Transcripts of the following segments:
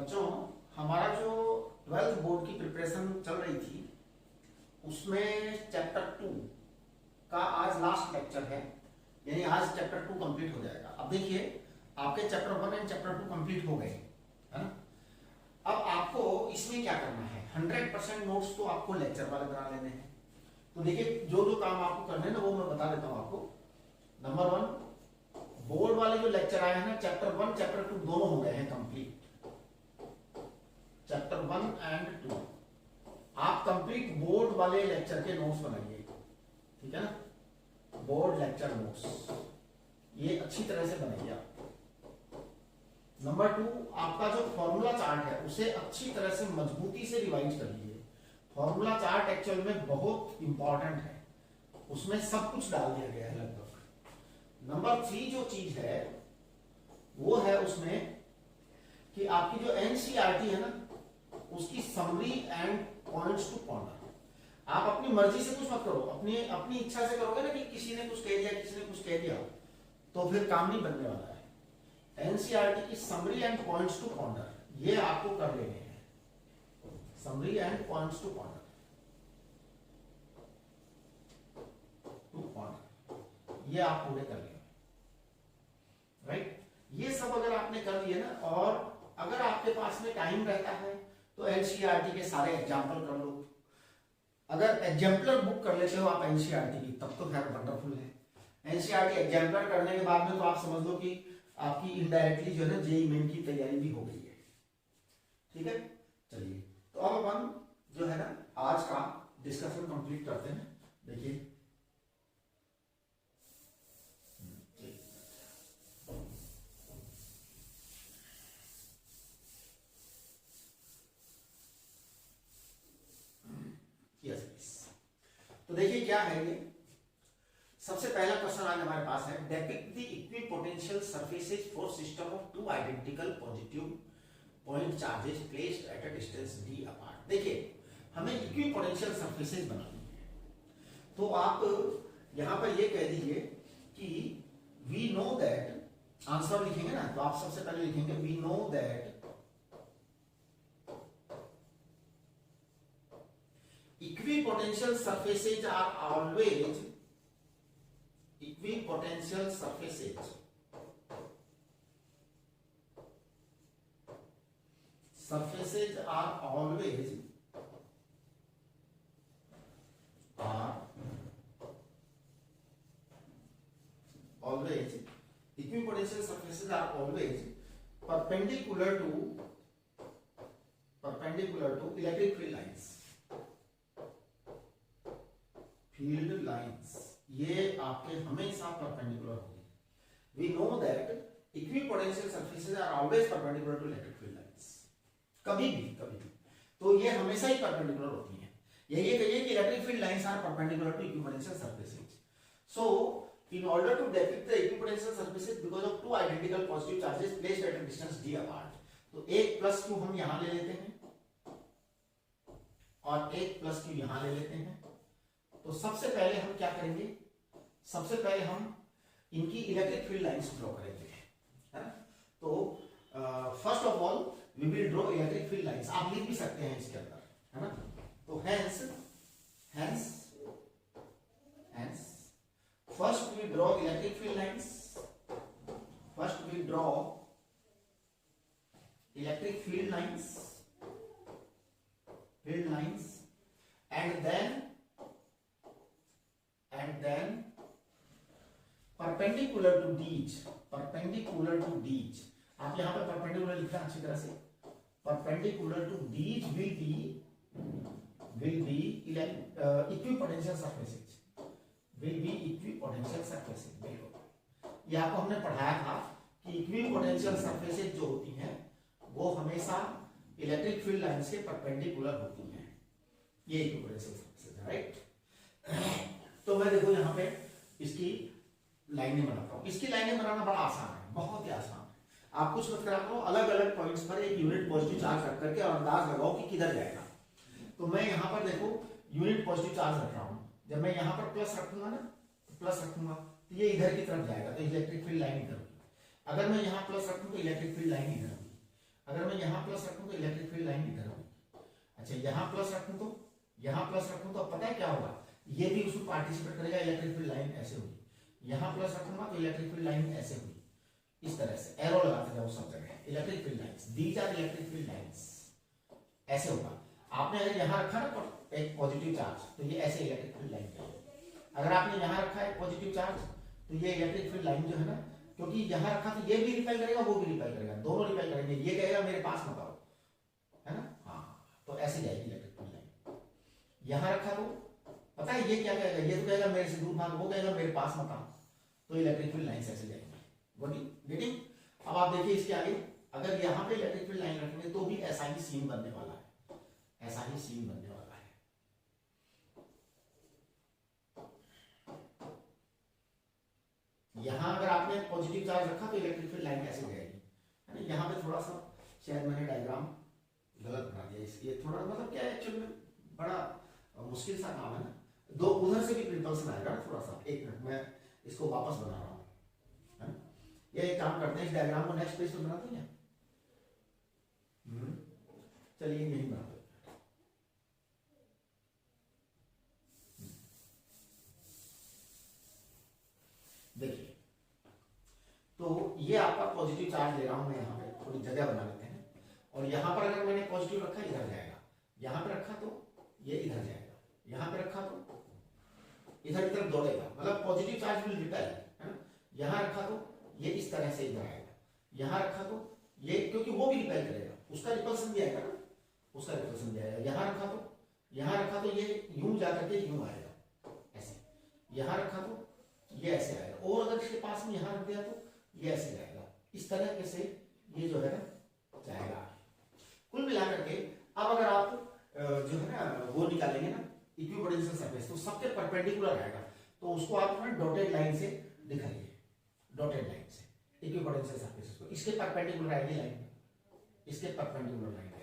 बच्चों, हमारा जो 12th बोर्ड की प्रिपरेशन चल रही थी उसमें चैप्टर 2 का आज लास्ट लेक्चर है, यानी आज चैप्टर 2 कंप्लीट हो जाएगा। अब देखिए, आपके चैप्टर 1 एंड चैप्टर 2 कंप्लीट हो गए, है ना। अब आपको इसमें क्या करना है, 100% नोट्स तो आपको लेक्चर वाले बना लेने हैं। तो देखिए, जो जो काम आपको करने हैं ना वो मैं बता देता हूँ आपको। नंबर 1, बोर्ड वाले जो लेक्चर आए हैं ना, चैप्टर 1 चैप्टर 2 दोनों हो गए हैं कंप्लीट। चैप्टर 1 एंड 2 आप कंप्लीट बोर्ड वाले लेक्चर के नोट्स बनाइए, ठीक है ना। बोर्ड लेक्चर नोट्स ये अच्छी तरह से बनाइए आप। नंबर 2, आपका जो फॉर्मूला चार्ट है उसे अच्छी तरह से मजबूती से रिवाइज कर लीजिए। फॉर्मूला चार्ट एक्चुअल में बहुत इंपॉर्टेंट है, उसमें सब कुछ डाल दिया गया है लगभग। नंबर 3 जो चीज है वो है उसमें कि आपकी जो एनसीईआरटी है ना, उसकी summary and points to ponder. आप अपनी मर्जी से कुछ मत करो, अपनी अपनी इच्छा से करोगे ना कि किसी ने कुछ कह दिया, किसी ने कुछ कह दिया, तो फिर काम नहीं बनने वाला है। एनसीईआरटी की summary and points to ponder ये आपको कर लेने हैं। Summary and points to ponder ये आप पूरे कर लेंगे, राइट। ये सब अगर आपने कर लिए ना, और अगर आपके पास में टाइम रहता है तो एनसीईआरटी के सारे एग्जाम्पल कर लो। अगर एग्जाम्पलर बुक कर लेते हो आप एनसीईआरटी की, तब तो खैर वंडरफुल है। एनसीईआरटी एग्जाम्पलर करने के बाद में तो आप समझ लो कि आपकी इनडायरेक्टली जो है ना जेईई मेन की तैयारी भी हो गई है, ठीक है। चलिए, तो अब अपन जो है ना आज का डिस्कशन कंप्लीट करते हैं। देखिए, तो देखिए क्या है ये। सबसे पहला क्वेश्चन आज हमारे पास है, depict the equipotential surfaces for system of two identical positive point charges placed at a distance d apart. देखिए, हमें इक्विपोटेंशियल सरफेसेस बनानी है, तो आप यहां पर ये कह दीजिए कि वी नो दैट, आंसर लिखेंगे ना, तो आप सबसे पहले लिखेंगे we know that equipotential surfaces are always equipotential surfaces are always equipotential surfaces are always perpendicular to electric field lines। Field lines ये आपके हमेशा परपेंडिकुलर होगी। We know that equipotential surfaces are always perpendicular to electric field lines. कभी भी तो ये हमेशा ही perpendicular होती हैं। ये कहिए कि electric field lines are perpendicular to equipotential surfaces. So in order to depict the equipotential surfaces because of two identical positive charges placed at a distance d apart, तो एक प्लस क्यू हम यहां ले लेते हैं और एक प्लस क्यू यहां ले लेते हैं। तो सबसे पहले हम क्या करेंगे, सबसे पहले हम इनकी इलेक्ट्रिक फील्ड लाइंस ड्रॉ करेंगे, है ना। तो first of all we will draw electric field lines. आप लिख भी सकते हैं इसके अंदर, है ना। तो hence first we draw electric field lines, and then perpendicular to these, आप यहां पर perpendicular लिखना अच्छी तरह से। perpendicular to these will be equipotential surfaces, ये आपको हमने पढ़ाया था कि इक्विपोटेंशियल सरफेसेस जो होती हैं वो हमेशा इलेक्ट्रिक फील्ड लाइंस के परपेंडिकुलर होती हैं। ये इक्विपोटेंशियल सरफेसेस है, राइट। तो मैं देखो यहाँ पे इसकी लाइनें बनाता हूँ। इसकी लाइनें बनाना बड़ा आसान है, बहुत ही आसान है। आप कुछ मत करा करो, अलग अलग पॉइंट्स पर एक यूनिट पॉजिटिव चार्ज रख करके और अंदाज लगाओ कि किधर जाएगा। तो मैं यहाँ पर देखो यूनिट पॉजिटिव चार्ज रख रहा हूँ। जब मैं यहाँ पर प्लस रखूंगा ना, प्लस रखूंगा तो ये इधर की तरफ जाएगा, तो इलेक्ट्रिक फील्ड लाइन इधर होगी। अगर मैं यहाँ प्लस रखूँ तो इलेक्ट्रिक फील्ड लाइन इधर होगी। अगर मैं यहाँ प्लस रखूं तो इलेक्ट्रिक फील्ड लाइन इधर होगी। अच्छा यहाँ प्लस रखूं तो, यहाँ प्लस रखूं तो पता है क्या होगा, ये भी उसमें पार्टिसिपेट करेगा, इलेक्ट्रिक फील्ड लाइन ऐसे होगी। यहाँ प्लस रखूंगा तो इलेक्ट्रिक फील्ड लाइन ऐसे होगी, इस तरह से एरो लगाते जाओ सब जगह, electric field lines, these are electric field lines, ऐसे होगा। आपने अगर यहाँ रखा ना एक पॉजिटिव चार्ज तो ये ऐसे इलेक्ट्रिक फील्ड लाइन है। अगर आपने यहाँ रखा है पॉजिटिव चार्ज तो ये इलेक्ट्रिक फील्ड लाइन जो है ना, क्योंकि यहाँ रखा तो ये भी रिपेल करेगा, वो भी रिपेल करेगा, दोनों रिपेल करेंगे, ये कहेगा मेरे पास मत आओ, है ना, हाँ, तो ऐसे जाएगी इलेक्ट्रिक फील्ड लाइन। यहाँ रखा तो पता है ये क्या कहेगा, ये तो कहेगा मेरे से दूर भाग, वो कहेगा मेरे पास मत आओ, तो इलेक्ट्रिक फील्ड लाइन ऐसे जाएगी। गेटिंग? अब आप देखिए इसके आगे, अगर यहाँ पे इलेक्ट्रिक फील्ड लाइन रखेंगे तो भी ऐसा ही सीन बनने वाला है, ऐसा ही सीन बनने वाला है। यहाँ अगर आपने पॉजिटिव चार्ज रखा तो इलेक्ट्रिक फील्ड लाइन ऐसे जाएगी, है ना। यहाँ पे थोड़ा सा शायद मैंने डायग्राम गलत बना दिया, ये थोड़ा मतलब क्या है एक्चुअली में बड़ा मुश्किल सा काम है ना, दो उधर से भी रिपल्सन आएगा थोड़ा सा। एक मिनट मैं इसको वापस बना रहा हूँ, ये एक काम करते हैं, इस डायग्राम को नेक्स्ट पेज पे बनाते हैं। चलिए यही बनाते हैं। देखिए तो ये आपका पॉजिटिव चार्ज ले रहा हूं मैं, यहाँ पे थोड़ी जगह बना लेते हैं, और यहाँ पर अगर मैंने पॉजिटिव रखा इधर जाएगा, यहाँ पे रखा तो ये इधर जाएगा, यहाँ पे रखा तो इधर की तरफ दौड़ेगा, मतलब पॉजिटिव चार्ज विल रिपेल, है ना। यहाँ रखा तो ये इस तरह से इधर आएगा, यहाँ रखा तो ये, क्योंकि वो भी रिपेल करेगा, उसका रिपल्सन भी आएगा ना, उसका रिपल्सन भी आएगा। यहाँ रखा तो ये यूं जाकर के यूं आएगा ऐसे, यहाँ रखा तो ये ऐसे आएगा, और अगर इसके पास में यहाँ रख दिया तो ये ऐसे जाएगा, इस तरह के से ये जो है ना जाएगा। कुल मिलाकर के अब अगर आप जो है ना वो निकालेंगे ना इक्विपोटेंशियल सरफेस, तो सबके परपेंडिकुलर आएगा, तो उसको आप डॉटेड लाइन से दिखाइए, डॉटेड लाइन से इक्विपोटेंशियल सरफेस को, इसके परपेंडिकुलर आएगी लाइन, इसके परपेंडिकुलर लाइन आएगी,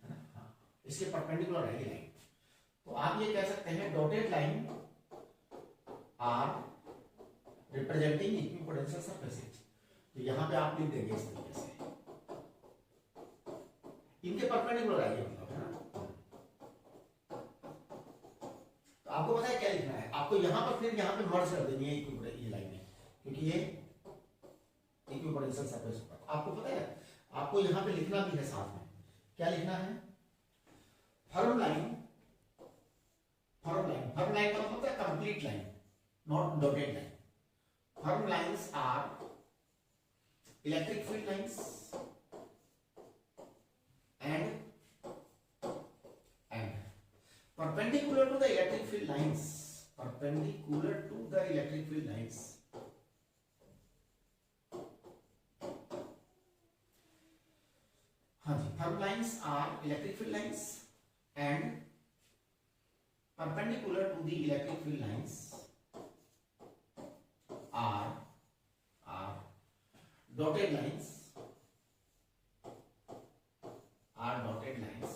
है ना, हाँ, इसके परपेंडिकुलर आएगी लाइन। तो आप ये कह सकते हैं dotted line are representing equipotential surfaces. तो यहां पे आप लिख देंगे इस तरीके से, इनके परपेंडिकुलर आएगी, मतलब है ना। तो आपको पता है क्या लिखना है, आपको यहां पर फिर यहां पे मर्ज कर देनी है ये लाइनें, क्योंकि ये इक्विपोटेंशियल सरफेस होगा। आपको पता है आपको यहां पे लिखना भी है साथ में, क्या लिखना है, firm line, firm line, firm line का मतलब है complete line, not dotted line. Firm lines are electric field lines and perpendicular to the electric field lines, perpendicular to the electric field lines, हाँ जी, firm lines are electric field lines and perpendicular to the electric field lines are dotted lines, are dotted lines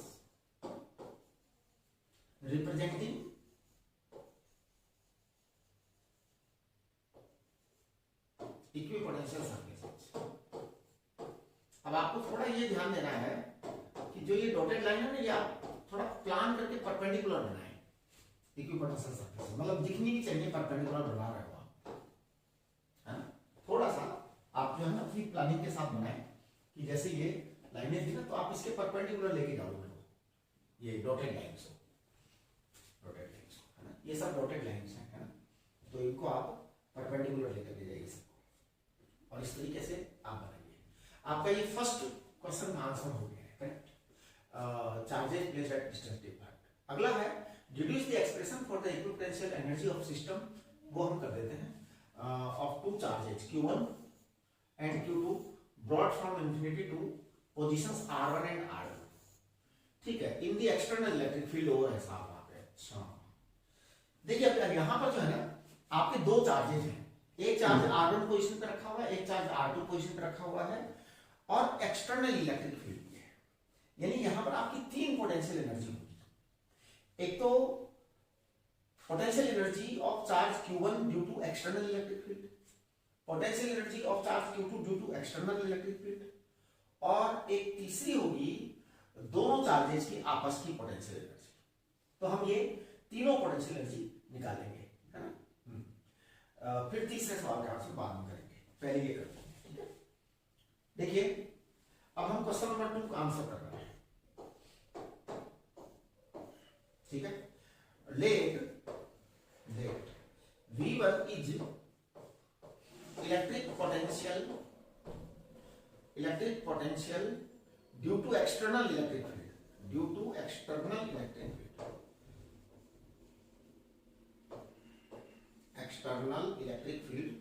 representing equipotential surfaces. अब आपको थोड़ा ये ध्यान देना है कि जो ये डॉटेड लाइन है ना, ये आप थोड़ा प्लान करके परपेंडिकुलर बनाएं इक्विपोटेंशियल सरफेस, मतलब दिखनी भी चाहिए परपेंडिकुलर बना रहे हो आप, है ना। थोड़ा सा आप जो है ना अपनी प्लानिंग के साथ बनाएं कि जैसे ये लाइनें थी ना, तो आप इसके परपेंडिकुलर लेके जाओ इनको, ये डॉटेड लाइंस हो, डॉटेड लाइंस हो, है ना, ये सब डॉटेड लाइंस हैं, है ना। तो इनको आप परपेंडिकुलर लेकर के जाइए सबको, और इस तरीके से आप बनाइए। आपका ये फर्स्ट क्वेश्चन का आंसर हो गया है, correct. Charges placed at distance different. अगला है deduce the expression for the equipotential energy of system, वो हम कर देते हैं, of two charges Q1 and Q2 brought from infinity to positions R1 and R2, ठीक है, in the external electric field over है साहब वहां पे। अच्छा देखिए अब यहाँ पर जो है ना आपके दो चार्जेस हैं, एक चार्ज R1 पोजीशन पे रखा हुआ है, एक चार्ज R2 पोजीशन पे रखा हुआ है, और एक्सटर्नल इलेक्ट्रिक फील्ड है, यानी यहाँ पर आपकी तीन पोटेंशियल एनर्जी होगी। एक तो potential energy of charge q1 due to external electric field, potential energy of charge q2 due to external electric field, और एक तीसरी होगी दोनों चार्जेस की आपस की पोटेंशियल एनर्जी। तो हम ये तीनों पोटेंशियल एनर्जी निकालेंगे, है ना। फिर तीसरे सवाल का आंसर बाद में करेंगे, पहले ये करते हैं, ठीक है। देखिए अब हम क्वेश्चन नंबर 2 का आंसर कर रहे हैं, ठीक है। Let V1 is electric potential due to external electric field, external electric field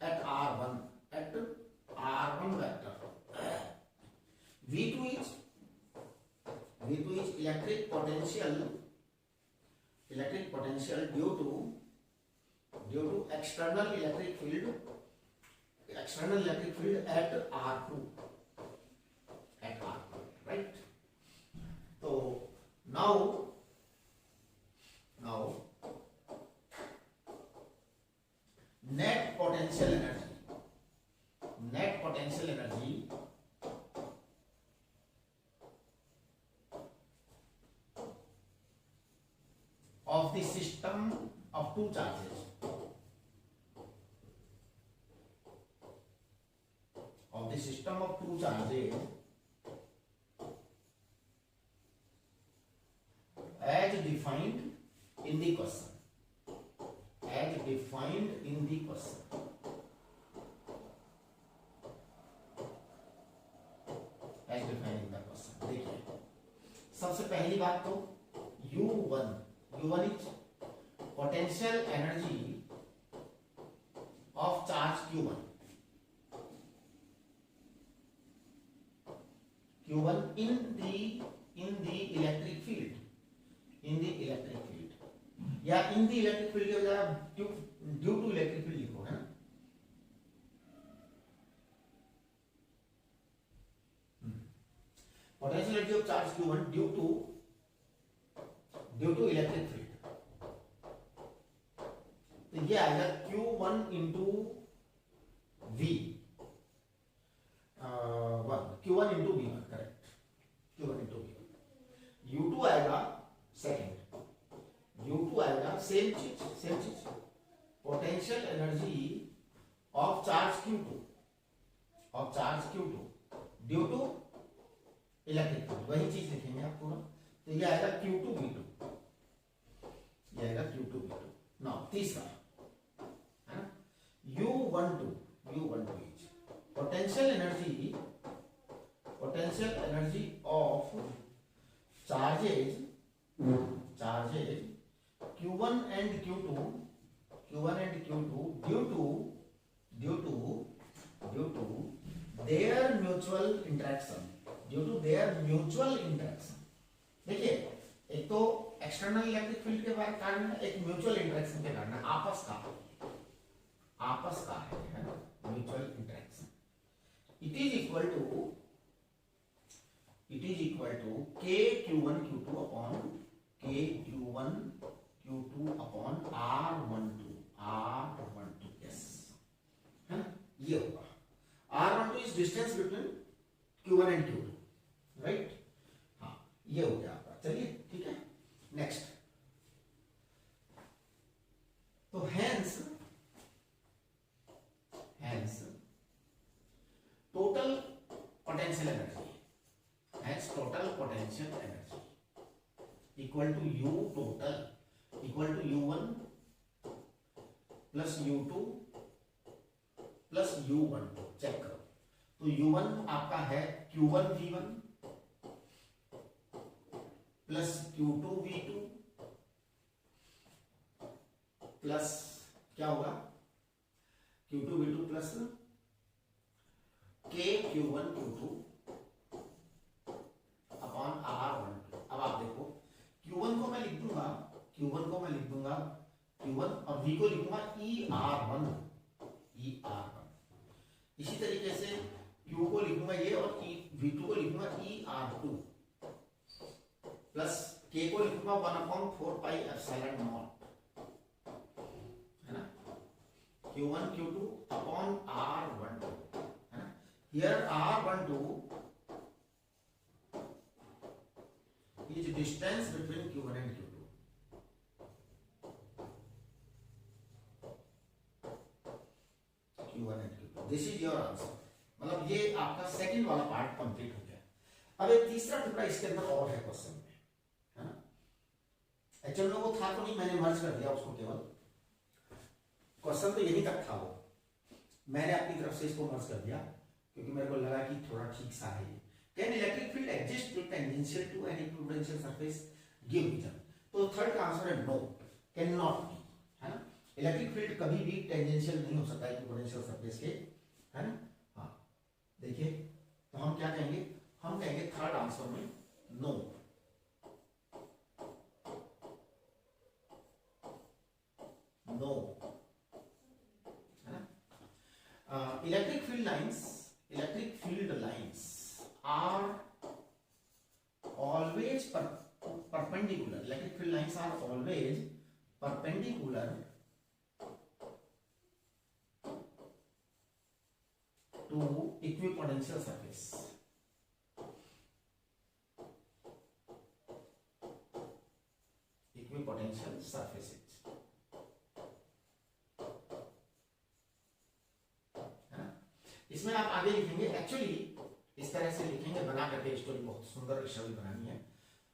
at R1 vector. V2 is electric potential due to external electric field at R2, right? So now net potential energy of the system of two charges, as defined in the question, देखिए सबसे पहली बात तो U1 is potential energy of charge Q1 in the electric field, या in the electric field के बजाय due to electric field लिखो, है ना। potential energy of charge Q1 due to electric field, तो ये आएगा Q1 into V1, correct, Q1 into V1। U2 आएगा सेकेंड, U2 आएगा सेम चीज, potential energy of charge Q2 due to electric field, वही चीज लिखेंगे आप पूरा। तो ये आएगा Q2 V2, नाउ तीसरा है ना, U12 is potential energy of charges Q1 and Q2 due to their mutual interaction, देखिए एक तो एक्सटर्नल इलेक्ट्रिक फील्ड के कारण है, एक म्यूचुअल इंटरेक्शन के कारण है, आपस का है ना, mutual interaction. It is equal to KQ1 Q2 upon R12, yes, है ना, ये होगा। R12 is distance between Q1 and Q2, right. हाँ, ये हो गया आपका, चलिए ठीक है। नेक्स्ट, तो hence total potential energy equal to U total equal to U1 plus U2 plus U12, check करो। तो U1 आपका है Q1 V1 plus Q2 V2 plus क्या होगा, Q2 V2 plus KQ1 Q2 upon R12। अब आप देखो Q1 को मैं लिख दूंगा Q1 और V को लिखूंगा ER1। इसी तरीके से Q को लिखूंगा ये और V2 को लिखूंगा ER2 प्लस K को लिखूंगा 1/4 पाई एप्सिलॉन नॉट, है ना, Q1 Q2 अपॉन R12, है ना। Here R12 is distance between Q1 and Q2. Q1 and Q2. This is your answer. मतलब ये आपका सेकंड वाला पार्ट कंप्लीट हो गया। अब एक तीसरा टुकड़ा इसके अंदर और है क्वेश्चन में, है ना। एक्चुअली में वो था तो नहीं, मैंने मर्ज कर दिया उसको, केवल क्वेश्चन तो यही तक था, वो मैंने अपनी तरफ से इसको मर्ज कर दिया क्योंकि मेरे को लगा कि थोड़ा ठीक सा है ये। Can electric field exist with tangential to an equipotential surface, give reason. तो थर्ड का आंसर है नो, कैन नॉट बी, है ना। इलेक्ट्रिक फील्ड कभी भी टेंजेंशियल नहीं हो सकता इक्विपोटेंशियल सरफेस के, है ना। हाँ देखिए, तो हम क्या कहेंगे, हम कहेंगे थर्ड आंसर में नो। नो, है ना। Electric field lines are always perpendicular. Electric field lines are always perpendicular to equipotential surface. Equipotential surfaces, है ना। इसमें आप आगे लिखेंगे, एक्चुअली इस तरह से लिखेंगे, बना करके स्टोरी बहुत सुंदर स्टोरी बनानी है,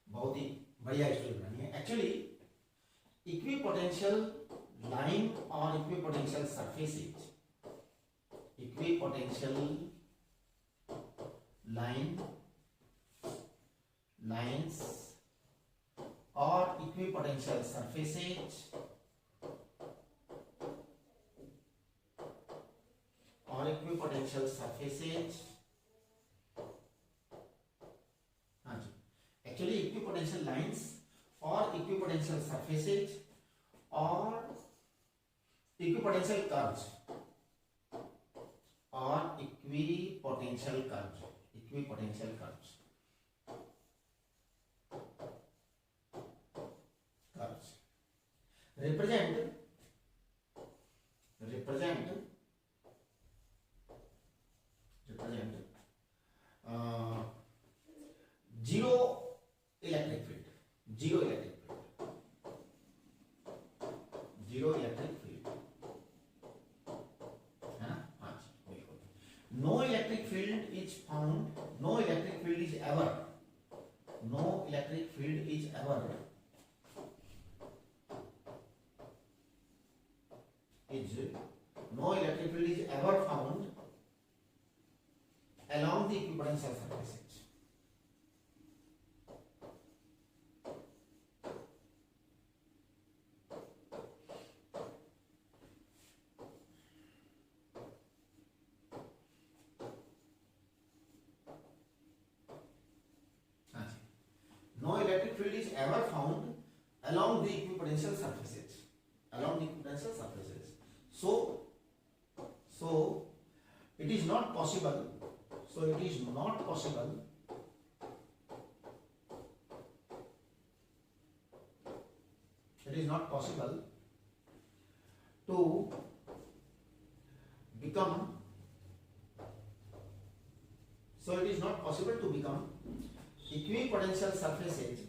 बहुत ही बढ़िया स्टोरी बनानी है। एक्चुअली इक्विपोटेंशियल लाइन और इक्विपोटेंशियल सरफेसेज, इक्विपोटेंशियल लाइन्स और इक्विपोटेंशियल सरफेसेज और इक्विपोटेंशियल सरफेसेज, हाँ जी, एक्चुअली इक्विपोटेंशियल लाइंस और इक्विपोटेंशियल सरफेसेज और इक्विपोटेंशियल कर्व्स और equipotential curves represent zero electric field, है ना। हाँ जी बिल्कुल। No electric field is found, no electric field is ever found along the equipotential surfaces. No electric field is ever found along the equipotential surfaces. So it is not possible. It is not possible to become. So it is not possible to become equipotential surfaces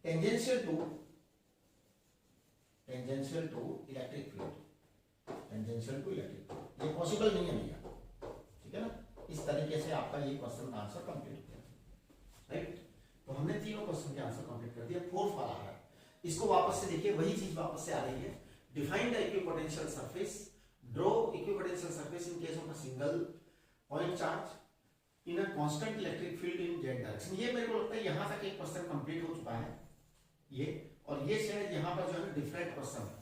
tangential to electric field, ये possible नहीं है भैया, ठीक है ना। इस तरीके से आपका ये क्वेश्चन का आंसर कंप्लीट हो गया, राइट। तो हमने तीनों क्वेश्चन के आंसर कंप्लीट कर दिया। फोर्थ वाला है, इसको वापस से देखिए, वही चीज वापस से आ रही है। Define the equipotential surface, draw equipotential surface in case of a single point charge in a constant electric field in Z direction. ये मेरे को लगता है यहां तक एक क्वेश्चन कंप्लीट हो चुका है ये, और ये शायद यहां पर जो है डिफरेंट क्वेश्चन है,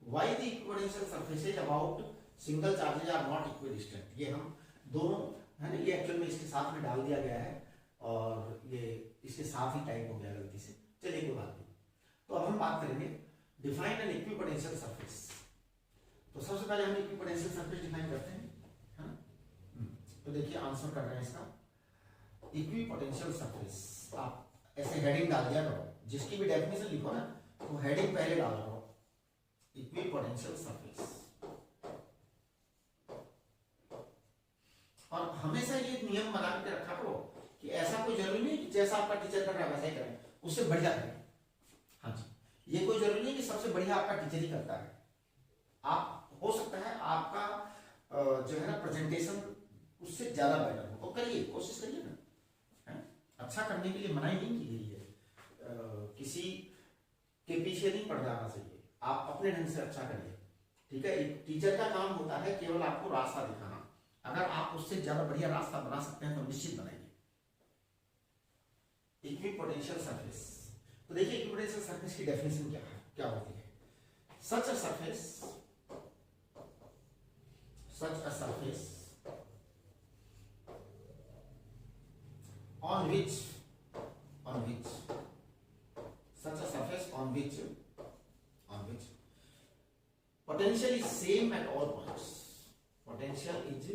why the equipotential surfaces about single charges are not equidistant. ये हम दोनों है ना, ये एक्चुअल में इसके साथ में डाल दिया गया है और ये इसके साथ ही टाइप हो गया गलती से, चलिए कोई बात नहीं। तो अब हम बात करेंगे डिफाइन एन इक्विपोटेंशियल सरफेस। तो सबसे पहले हम इक्विपोटेंशियल सरफेस डिफाइन करते हैं, है ना। तो देखिए आंसर कर रहे हैं इसका, इक्विपोटेंशियल सरफेस आप ऐसे हेडिंग डाल दिया करो, जिसकी भी डेफिनेशन लिखो ना तो हेडिंग पहले डाला करो, इक्विपोटेंशियल सरफेस। और हमेशा ये नियम बना के रखा करो कि ऐसा कोई जरूरी नहीं कि जैसा आपका टीचर कर रहा है वैसा ही करें, उससे बढ़िया करें। हाँ जी, ये कोई जरूरी नहीं कि सबसे बढ़िया आपका टीचर ही करता है। आप हो सकता है आपका जो है ना प्रेजेंटेशन उससे ज्यादा बेटर हो, तो करिए, कोशिश करिए ना, है? अच्छा करने के लिए मनाही नहीं की गई है, किसी के पीछे नहीं पड़ जाना चाहिए, आप अपने ढंग से अच्छा करिए, ठीक है। एक टीचर का काम होता है केवल आपको रास्ता दिखाना, अगर आप उससे ज्यादा बढ़िया रास्ता बना सकते हैं तो निश्चित बनाइए। इक्विपोटेंशियल सरफेस, तो देखिए इक्विपोटेंशियल सरफेस की डेफिनेशन क्या है, क्या होती है। Such a surface on which such a surface on which potential is same at all points, potential is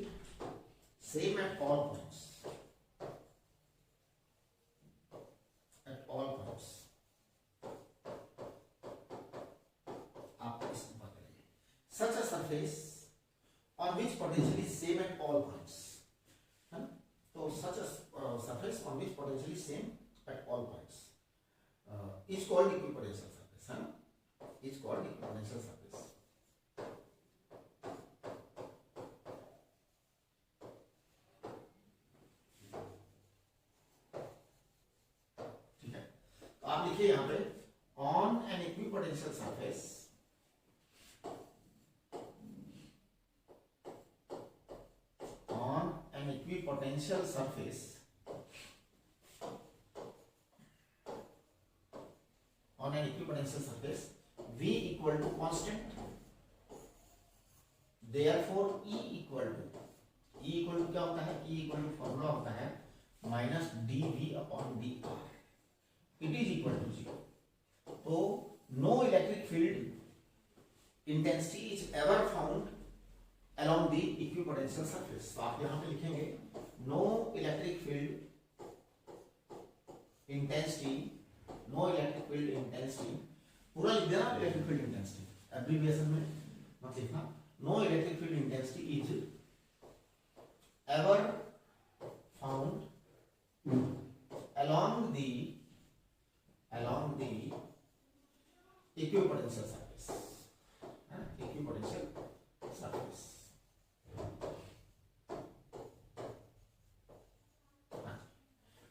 same at all points, आप इसको पकड़िए, such a surface on which potential is same at all points, है ना। तो such a surface on which potential is same at all points is called equipotential surface, है ना, is called equipotential surface। ठीक है, तो आप लिखिए यहाँ पे on an equipotential surface, equipotential surface on an equipotential surface V equal to constant, therefore E equal to क्या होता है, E equal to फॉर्मूला होता है minus dV upon dr, it is equal to 0। तो no electric field intensity is ever found along the equipotential surface। तो आप यहां पे लिखेंगे no electric field intensity, no electric field intensity, पूरा लिख देना इलेक्ट्रिक फील्ड इंटेंसिटी, एब्रिविएशन में मत लिखना। no electric field intensity is ever found along the equipotential surface, equipotential surface।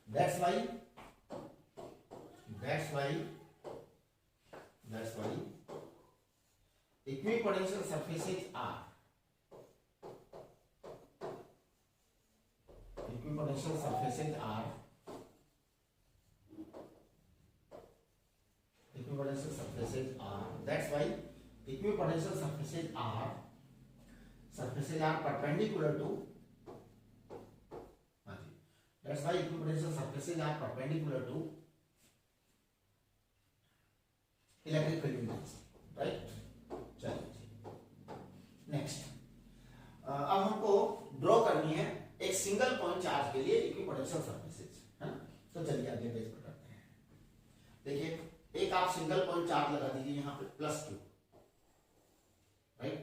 That's why equipotential surfaces are that's why equipotential surfaces are perpendicular to that's why equipotential surfaces are perpendicular to electric field intensity, right। चलिए next, अब हमको draw करनी है एक single point charge के लिए equipotential surfaces, है ना। तो चलिए अगले पेज पर करते हैं। देखिए एक आप सिंगल पॉइंट चार्ज लगा दीजिए यहाँ पे +q, राइट।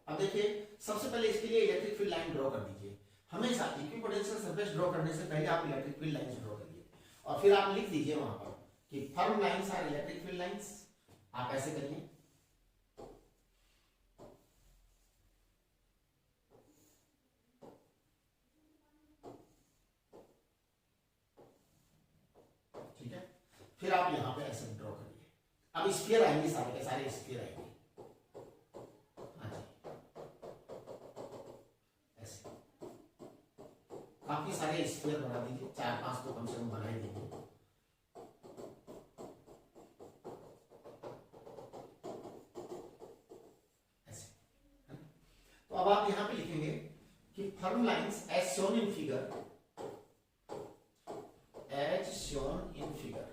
अब देखिए सबसे पहले इसके लिए इलेक्ट्रिक फील्ड लाइन ड्रॉ कर दीजिए। हमेशा इक्विपोटेंशियल सरफेस ड्रॉ करने से पहले आप इलेक्ट्रिक फील्ड लाइंस ड्रॉ करिए और फिर आप लिख दीजिए वहां पर कि firm lines are electric field lines. आप ऐसे करिए, ठीक है। फिर आप यहां पे ऐसे ड्रॉ करिए। अब स्फीयर आएंगे, सारे के सारे स्फीयर आएंगे, काफी सारे स्फीयर बना दीजिए, 4-5 तो कम से कम बना ही दीजिए। आप यहां पे लिखेंगे कि firm lines as shown in figure, as shown in figure,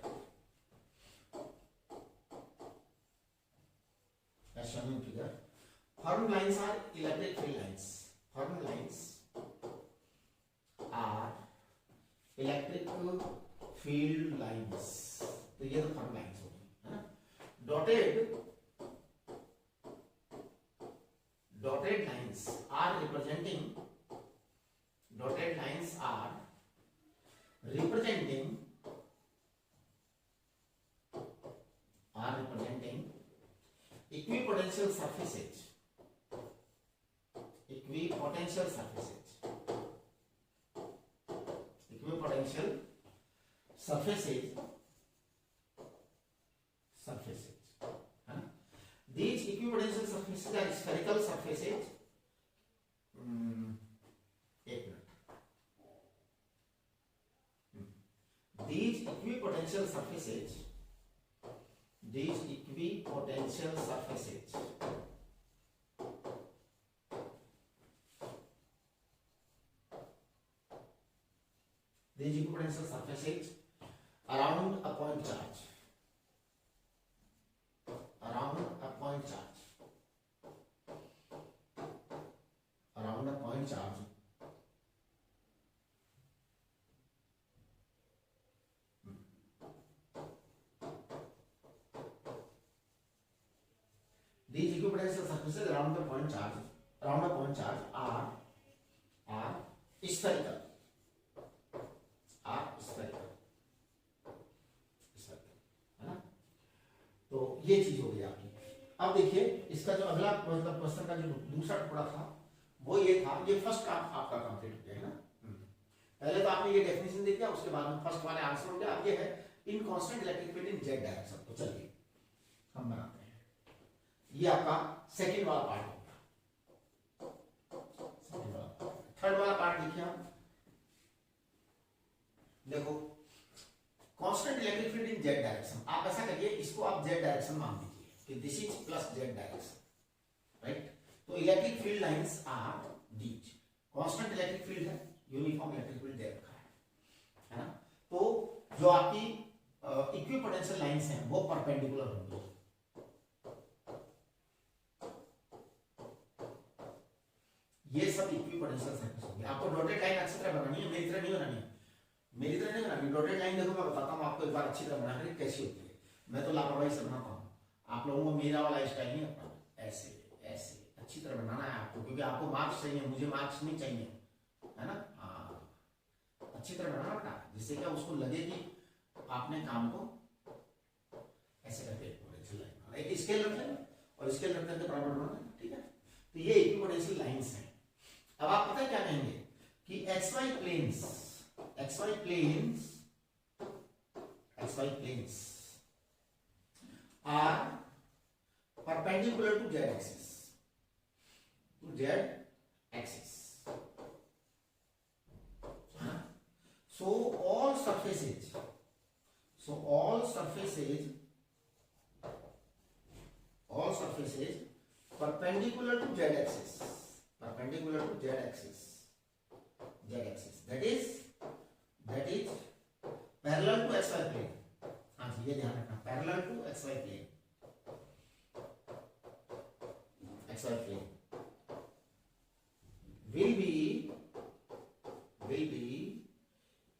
as shown in figure, firm lines are electric field lines. Firm lines are electric field lines. तो ये तो firm lines हो गई, है ना. Dotted lines are representing equipotential surfaces, equipotential surfaces, equipotential surfaces, है ना. These equipotential surfaces are spherical surfaces. एक minute. These equipotential surfaces, these equipotential surfaces around a point charge, around a point charge, around a point charge these equipotential surfaces around the point charge, around a point charge are spherical, है ना. तो ये चीज हो गई आपकी. अब देखिए इसका जो अगला मतलब क्वेश्चन का जो दूसरा टुकड़ा था वो ये था, ये फर्स्ट काम आपका कंप्लीट हो गया है ना. पहले तो आपने ये डेफिनेशन देख लिया, उसके बाद में फर्स्ट वाले आंसर हो गया. अब ये है in constant electric field in Z direction. तो चलिए हम बनाते हैं. ये आपका सेकंड वाला पार्ट हो गया. थर्ड वाला पार्ट देखिए आप. देखो constant electric field in Z direction. आप ऐसा करिए, इसको आप जेड डायरेक्शन मान दीजिए कि this is plus Z direction, right. तो electric field lines are these. Constant electric field है, यूनिफॉर्म इलेक्ट्रिक फील्ड दे रखा है ना. तो जो आपकी इक्विपोटेंशियल लाइंस हैं वो परपेंडिकुलर होंगी. ये सब इक्विपोटेंशियल सर्किट होंगे. आपको डॉटेड लाइन अच्छी तरह बनानी है, मेरी तरह नहीं बनानी है. मेरी तरह नहीं बनानी. डॉटेड लाइन देखो मैं बताता हूँ आपको एक बार अच्छी तरह बना कर कैसी होती है. मैं तो लापरवाही से बनाता हूँ. आप लोगों को मेरा वाला स्टाइल नहीं अपना. ऐसे ऐसे अच्छी तरह बनाना है आपको, क्योंकि आपको मार्क्स चाहिए, मुझे मार्क्स नहीं चाहिए, है ना. अच्छी तरह बनाना बेटा, जिससे क्या उसको लगे कि आपने काम को ऐसे करके एक स्केल रखें और स्केल रख करके बराबर बनाना. ठीक है. तो ये इक्विपोटेंशियल लाइंस हैं. अब आप पता है क्या कहेंगे कि XY planes are perpendicular to Z axis, so all surfaces perpendicular to Z axis, that is parallel to XY plane. हाँ जी, ये ध्यान रखना, parallel to XY plane will be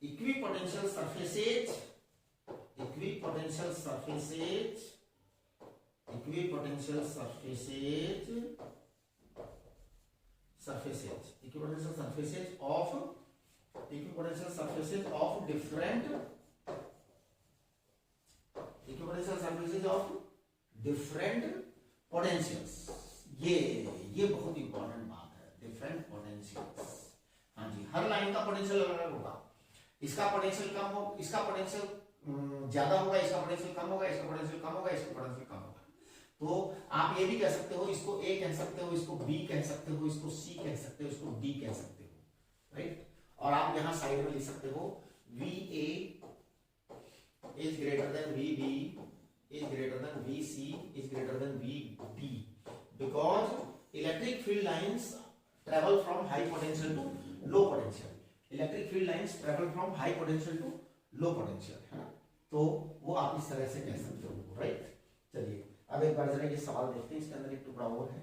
equipotential surfaces of different potentials. ये बहुत important बात है. Different potentials. हाँ जी, हर line का पोटेंशियल अलग होगा. इसका पोटेंशियल कम हो, इसका पोटेंशियल ज्यादा होगा, इसका पोटेंशियल कम होगा, इसका पोटेंशियल कम होगा, इसका पोटेंशियल कम होगा. तो आप ये भी कह सकते हो, इसको A कह सकते हो, इसको B कह सकते हो, इसको C कह सकते हो, इसको D कह सकते हो, राइट. और आप यहाँ साइड में लिख सकते हो VA is greater than VB is greater than VC is greater than VD, because electric field lines travel from high potential to low potential. Electric field lines travel from high potential to low potential, है ना, तो वो आप इस तरह से कह सकते हो, राइट। चलिए अब एक बार जरा ये सवाल देखते हैं, इसके अंदर एक टुकड़ा और है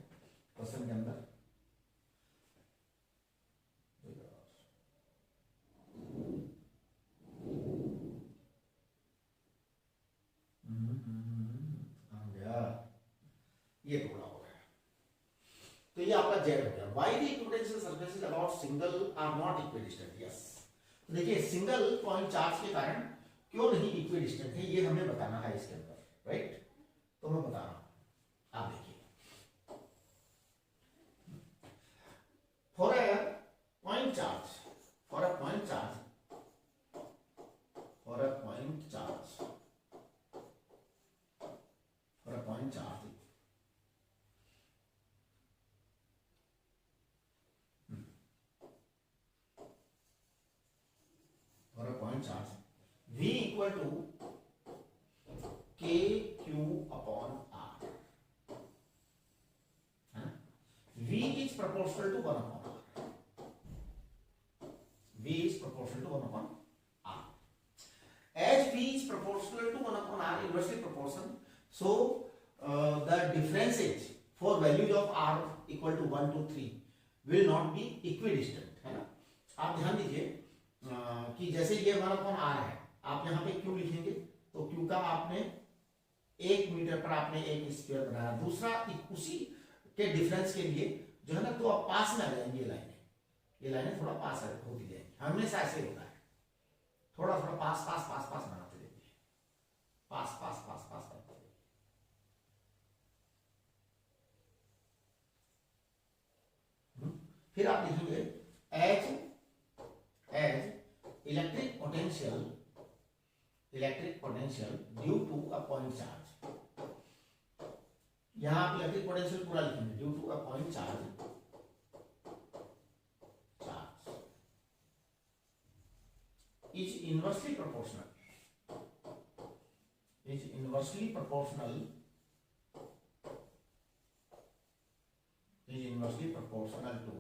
क्वेश्चन के अंदर। ये टुकड़ा हो गया, तो ये आपका जेड हो गया। Why the equipotential surfaces about single are not equidistant, yes. तो देखिए सिंगल पॉइंट चार्ज के कारण क्यों नहीं इक्विडिस्टेंट है, ये हमें बताना है इसके अंदर, राइट। तो मैं बता रहा हूं, आप देखिए। For a point charge, for a point charge, for a point charge, for a point charge, for a point charge, V equal to KQ upon R, V is proportional to 1 upon R, V is proportional to 1 upon R. As V is proportional to 1 upon R, inversely proportional, so the differences for values of R equal to 1 to 3 will not be equidistant, है ना। आप ध्यान दीजिए कि जैसे ये 1 upon are है, आप यहाँ पे क्यू लिखेंगे तो क्यू का आपने 1 मीटर पर आपने एक स्क्वायर बनाया। दूसरा उसी के डिफरेंस के लिए जो है ना, तो आप पास में आ जाएंगे, ये लाइनें थोड़ा पास होती जाएंगी, हमेशा ऐसे होता है, थोड़ा थोड़ा पास पास पास पास बनाते जाइए, पास पास पास पास करते जाइए। फिर आप लिखेंगे as electric potential due to a point charge. यहां आप इलेक्ट्रिक पोटेंशियल पूरा लिखेंगे, due to a point charge is inversely proportional to,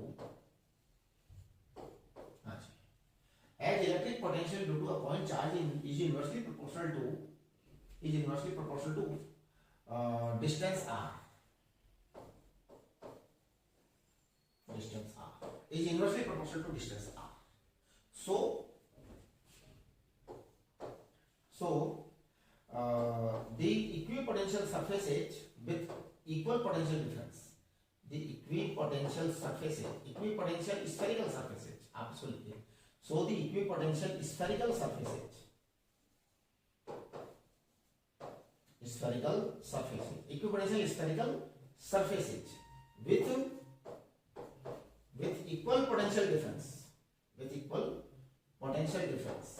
as electric potential due to a point charge is inversely proportional to distance r, is inversely proportional to distance r. So the equipotential surfaces with equal potential difference, the equipotential surfaces, equipotential spherical surfaces, आप इसको लिखिए। So the equipotential spherical surfaces, equipotential spherical surfaces with equal potential difference, equal potential difference,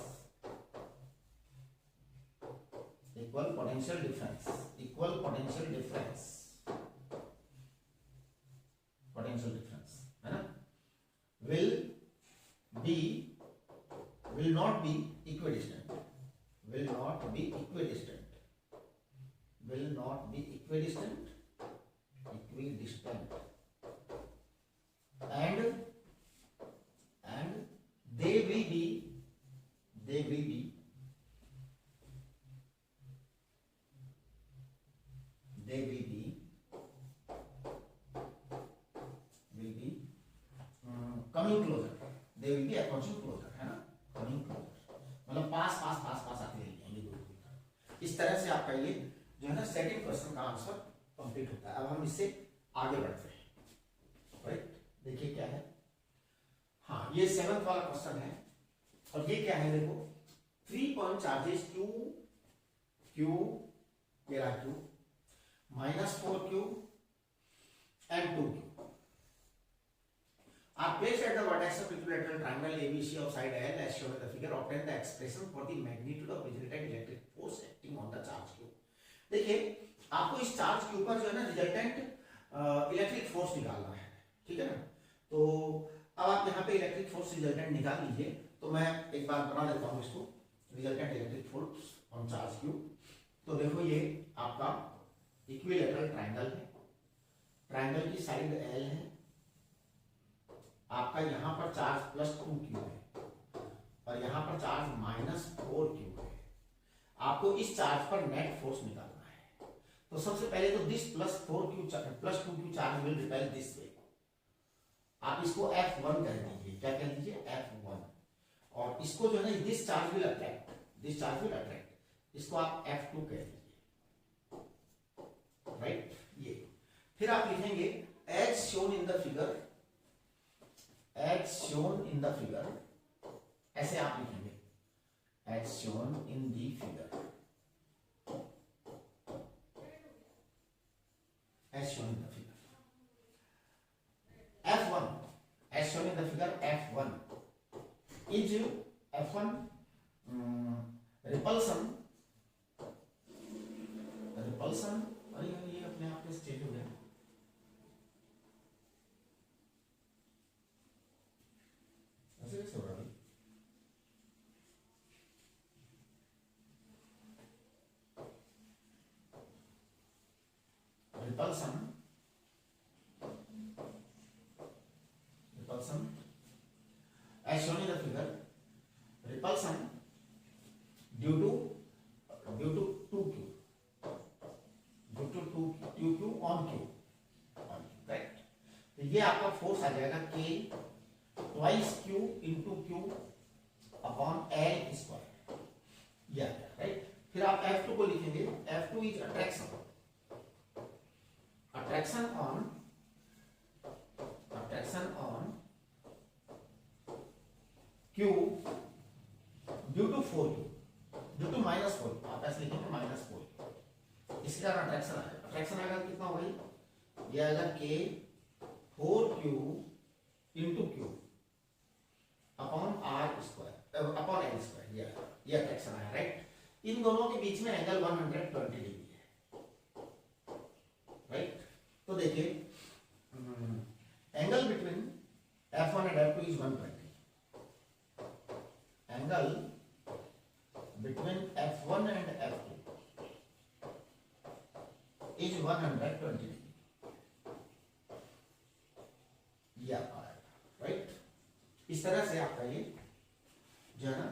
है ना, will not be equidistant, and they will be coming closer, they will be approaching closer, है ना, coming closer, मतलब पास पास पास पास आते रहेंगे दूर। इस तरह से आपका ये जो है ना सेकंड क्वेश्चन का आंसर कंप्लीट होता है। अब हम इससे आगे बढ़ते हैं, राइट। देखिए क्या है, हाँ ये 7th वाला क्वेश्चन है, और ये क्या है, देखो 3 पॉइंट चार्जेस Q ये रहा Q, -4Q and 2Q are placed at the vertex of equilateral triangle ABC of side L as shown in the figure. Obtain the expression for the magnitude of resultant electric force acting on the charge Q. देखिए आपको इस charge के ऊपर जो है ना resultant electric force निकालना है, ठीक है ना। तो अब आप यहाँ पे इलेक्ट्रिक फोर्स रिजल्टेंट निकाल लीजिए। तो मैं एक बार बना देता हूँ इसको, resultant electric force on charge Q। तो देखो ये आपका इक्विलेटरल ट्रायंगल है, ट्रायंगल की साइड L है, आपका यहाँ पर चार्ज +2q है और यहाँ पर चार्ज -4q है। आपको इस चार्ज पर नेट फोर्स निकालना है। तो सबसे पहले तो this +2q charge will repel this way. आप इसको F1 कह दीजिए। क्या कह दीजिए? F1। और इसको जो है ना, दिस चार्ज विल अट्रैक्ट, इसको आप F2 कह दीजिए। राइट, ये फिर आप लिखेंगे as shown in the figure, ऐसे आप लिखेंगे as shown in the figure, F1 as shown in the figure, F1 is repulsion, अरे ये अपने आप में स्टेट हो गया। ऐसे कैसे हो रहा है? repulsion as shown in the figure, repulsion due to 2q on q, right. तो ये आपका फोर्स आ जाएगा k twice q into q upon l square, ये राइट। फिर आप F2 को लिखेंगे, F2 is attraction on q due to 4q, due to -4, आप ऐसे लिखेंगे -4, इसके कारण अट्रैक्शन आएगा कितना होगा? ये आएगा k 4q into q upon r square upon l square, ये अट्रैक्शन आया, राइट। इन दोनों के बीच में एंगल 120 डिग्री है, राइट। तो देखिए angle between F1 and F2 is 120, angle between F1 and F2 is 120 degree, ये आपका आएगा, राइट। इस तरह से आपका ये जो है ना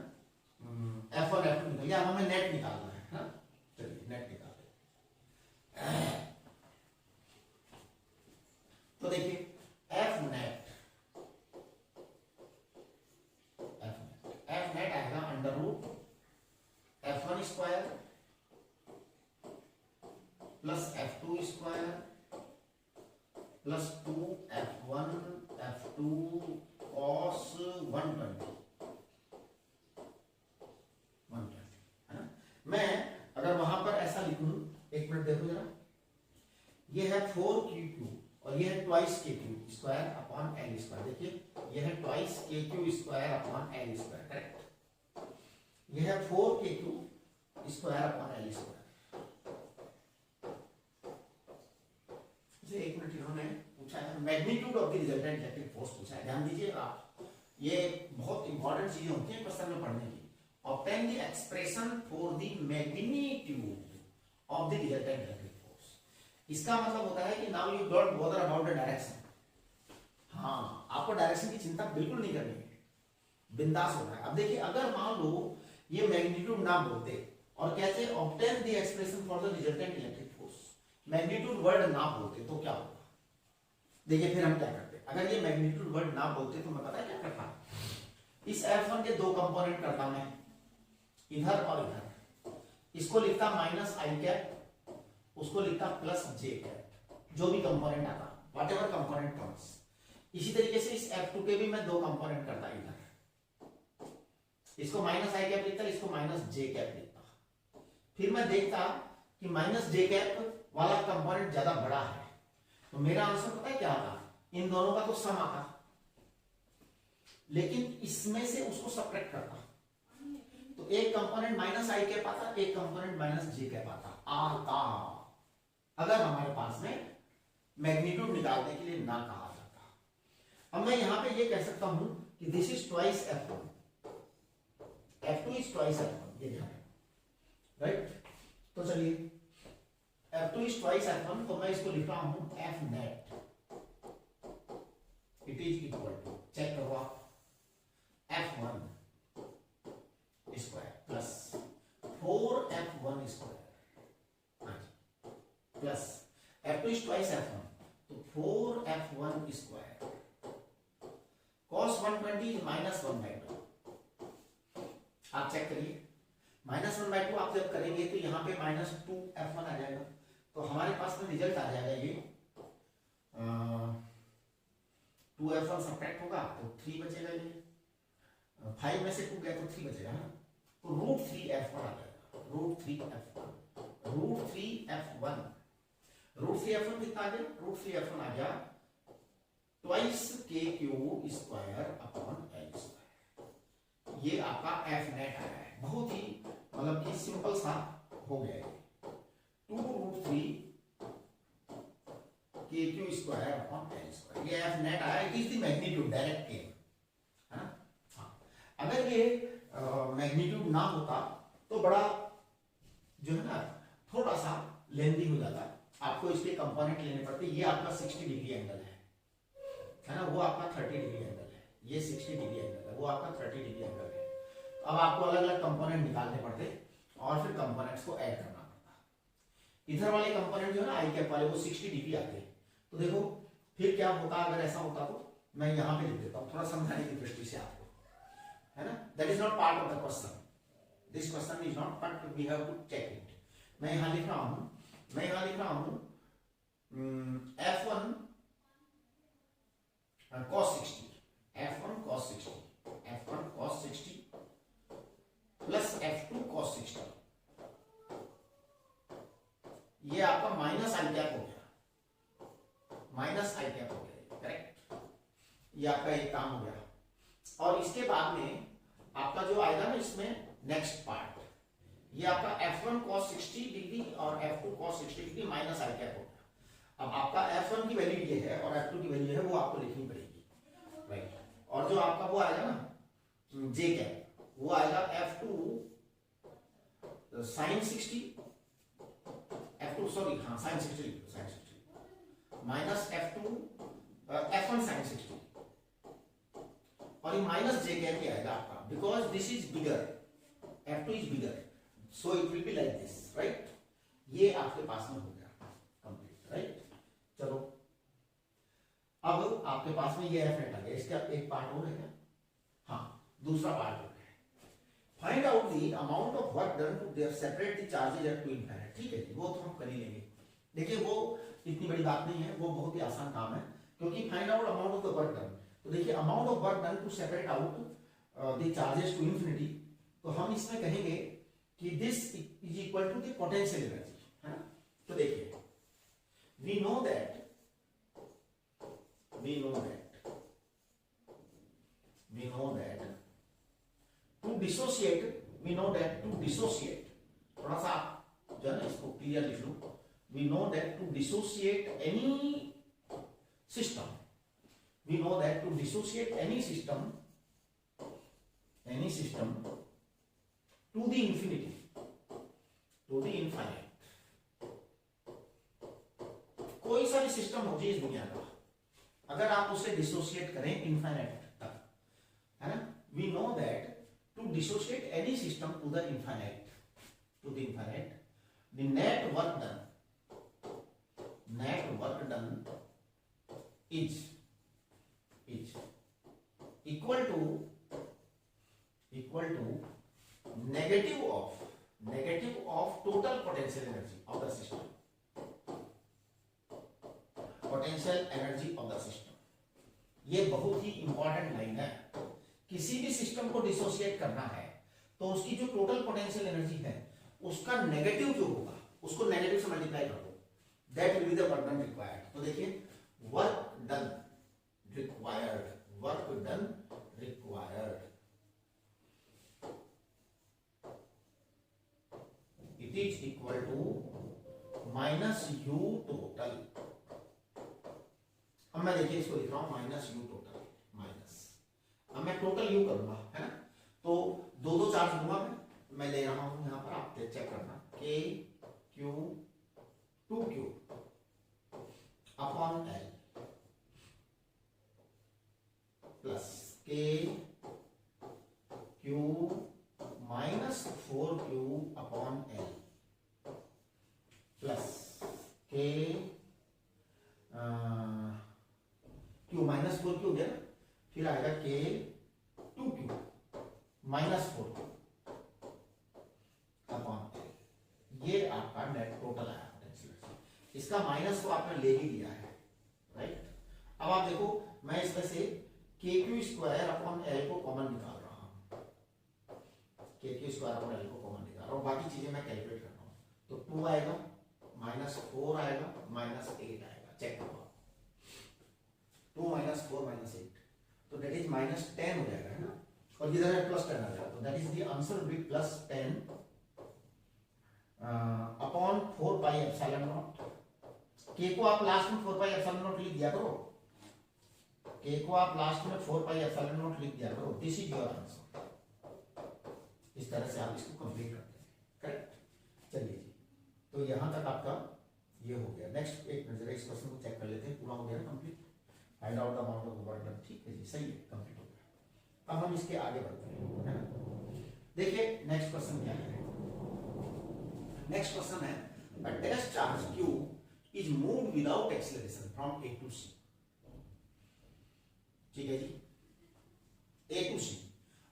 F1 F2 निकल गया। अब हमें नेट निकालना है ना, चलिए नेट निकालते हैं। तो देखिए F नेट आएगा under root F1 square plus F2 square plus 2F1 F2 cos 120, है ना। मैं अगर वहां पर ऐसा लिखूं, एक मिनट देखो जरा, ये है 4q और ये है twice kq square upon l square. देखिए ये है twice kq square upon l square, correct. ये है 4kq square upon l square. एक मिनट, इन्होंने पूछा है magnitude of the resultant electric force पूछा है, ध्यान दीजिए आप, ये बहुत इंपॉर्टेंट चीजें होती हैं क्वेश्चन में पढ़ने की। Obtain the expression for the magnitude of the resultant electric force. इसका मतलब होता है कि now you don't bother about the direction. हाँ, आपको डायरेक्शन की चिंता बिल्कुल नहीं करनी है, बिंदास होना है। अब देखिए अगर मान लो ये मैग्नीट्यूड ना बोलते और कहते obtain the expression for the resultant electric force, magnitude word ना बोलते तो क्या होगा? देखिए फिर हम क्या करते, अगर ये मैग्नीट्यूड वर्ड ना बोलते तो मैं पता है क्या करता, इस F1 के दो कंपोनेंट करता मैं, इधर और इधर। इसको लिखता -i कैप, उसको लिखता +j कैप, जो भी कंपोनेंट आता, व्हाटएवर कंपोनेंट कम्स। इसी तरीके से इस F2 के भी मैं दो कंपोनेंट करता इधर, इसको -i कैप लिखता, इसको -j कैप लिखता। फिर मैं देखता कि -j कैप वाला कंपोनेंट ज्यादा बड़ा है, तो मेरा आंसर पता है क्या आता, इन दोनों का तो सम आता, लेकिन इसमें से उसको सब्ट्रैक्ट करता। तो एक कंपोनेंट -i कैप आता, एक कंपोनेंट -j कैप आता अगर हमारे पास में मैग्नीट्यूड निकालने के लिए ना कहा जाता। अब मैं यहां पे ये कह सकता हूं कि this is twice F1, F2 is twice F1, ये ध्यान है, राइट। तो चलिए F2 इज ट्वाइस F1, तो मैं इसको लिख रहा हूं F net, it is equal to, is twice F1, तो 4F1 स्क्वायर cos 120 इज -1/2। आप चेक करिए, -1/2 आप जब करेंगे तो यहाँ पे -2F1 आ जाएगा, तो हमारे पास में रिजल्ट आ जाएगा ये 2F1 सब्ट्रैक्ट होगा तो 3 बचेगा, ये 5 में से 2 गया तो 3 बचेगा ना, तो √3F1 आ जाएगा, √3F1 कितना आ गया, √3F1 आ गया twice KQ square upon L square. ये आपका F नेट आया है, बहुत ही मतलब कि सिंपल सा हो गया है, 2√3 KQ square upon L square, ये F नेट आया, it is the magnitude, direct came है ना। हाँ, अगर ये मैग्नीट्यूड ना होता तो बड़ा जो है ना थोड़ा सा लेंथी हो जाता, आपको इसके कंपोनेंट लेने पड़ते। ये आपका 60 डिग्री एंगल है ना, वो आपका 30 डिग्री एंगल है, ये 60 डिग्री एंगल है, वो आपका 30 डिग्री एंगल है। अब आपको अलग अलग कंपोनेंट निकालने पड़ते और फिर कंपोनेंट्स को ऐड करना पड़ता। इधर वाले कंपोनेंट जो है ना आई कैप वाले, वो 60 डिग्री आते हैं। तो देखो फिर क्या होता, अगर ऐसा होता तो मैं यहाँ पे लिख देता हूँ थोड़ा समझाने की दृष्टि से आपको, है ना। That is not part of the question, this question is not, but we have to check it. मैं यहाँ लिख रहा हूँ F1 cos 60, F1 cos 60 plus F2 cos 60, ये आपका माइनस आई कैप हो गया, करेक्ट। ये आपका एक काम हो गया, और इसके बाद में आपका जो आएगा ना इसमें नेक्स्ट पार्ट, ये आपका F1 cos 60 डिग्री और F2 cos 60 डिग्री माइनस आई कैप हो गया। अब आपका F1 की वैल्यू ये है और F2 की वैल्यू है, वो आपको लिखनी पड़ेगी, राइट। और जो आपका वो आएगा ना जे कैप, वो आएगा F2 sin 60, F2 सॉरी हाँ sin 60 माइनस F1 sin 60, और ये माइनस जे कैप ही आएगा आपका, because this is bigger, F2 is bigger, so it will be like this, right. ये आपके पास में हो गया कंप्लीट, राइट। चलो अब आपके पास में ये F नेट आ गया, इसका एक पार्ट और है क्या, हाँ दूसरा पार्ट हो गया, find out the amount of work done to separate the charges at to infinite. ठीक है जी, वो तो हम कर ही लेंगे। देखिए वो इतनी बड़ी बात नहीं है, वो बहुत ही आसान काम है, क्योंकि find out amount of the work done, तो देखिए amount of work done to separate out the charges to infinity, तो हम इसमें कहेंगे कि this is equal to the potential energy, है ना। तो देखिए we know that to dissociate, थोड़ा सा जो है ना इसको क्लियर लिख लो, we know that to dissociate any system to the infinity, कोई सा भी सिस्टम हो जाए इस दुनिया का, अगर आप उसे डिसोशिएट करें इनफाइनाइट तक, है ना, we know that to dissociate any system to the infinite, the net work done is equal to negative of total potential energy of the system, ये बहुत ही इंपॉर्टेंट लाइन है। किसी भी सिस्टम को डिसोशिएट करना है तो उसकी जो टोटल पोटेंशियल एनर्जी है उसका नेगेटिव जो होगा उसको नेगेटिव से मल्टीप्लाई कर दो, that will be the work done required. तो देखिए work done required it is equal to minus U total. अब मैं देखिए इसको लिख रहा हूं माइनस यू टोटल, अब मैं टोटल यू करूंगा, है ना, तो दो चार्ज लूंगा मैं ले रहा हूं यहां पर, आप चेक करना, K Q 2Q upon L plus K Q minus 4Q upon L plus K Q minus 4 Q हो गया ना, फिर आएगा के 2 क्यू माइनस 4 क्यू अपॉन, ये आपका नेट टोटल आया पोटेंशियल। इसका माइनस तो आपने ले ही लिया है, राइट। अब आप देखो, मैं इसमें से के क्यू स्क्वायर अपॉन एल को कॉमन निकाल रहा हूं, के क्यू स्क्वायर अपॉन एल को कॉमन निकाल रहा हूं, बाकी चीजें मैं कैलकुलेट कर रहा हूं। तो 2 आएगा, माइनस 4 आएगा, माइनस 8 आएगा, चेक करो 2 माइनस 4 माइनस 8, तो दैट इज माइनस 10 हो जाएगा, है ना, और इधर है प्लस 10 आ जाएगा, तो that is the answer will be plus 10 upon 4 pi epsilon not. के को आप लास्ट में 4 पाई एप्सिलॉन नॉट लिख दिया करो, के को आप लास्ट में 4 पाई एप्सिलॉन नॉट लिख दिया करो, दिस इज योर आंसर। इस तरह से आप इसको कंप्लीट करते हैं, करेक्ट। चलिए जी, तो यहां तक आपका ये हो गया। नेक्स्ट एक नजर इस क्वेश्चन को चेक कर लेते हैं, पूरा हो गया complete. Find out the amount of work done, ठीक है जी, सही है, कंप्लीट हो गया। अब हम इसके आगे बढ़ते हैं, है ना। देखिए नेक्स्ट क्वेश्चन क्या है। नेक्स्ट क्वेश्चन है, a test charge Q is moved without acceleration from A to C, ठीक है जी, A to C,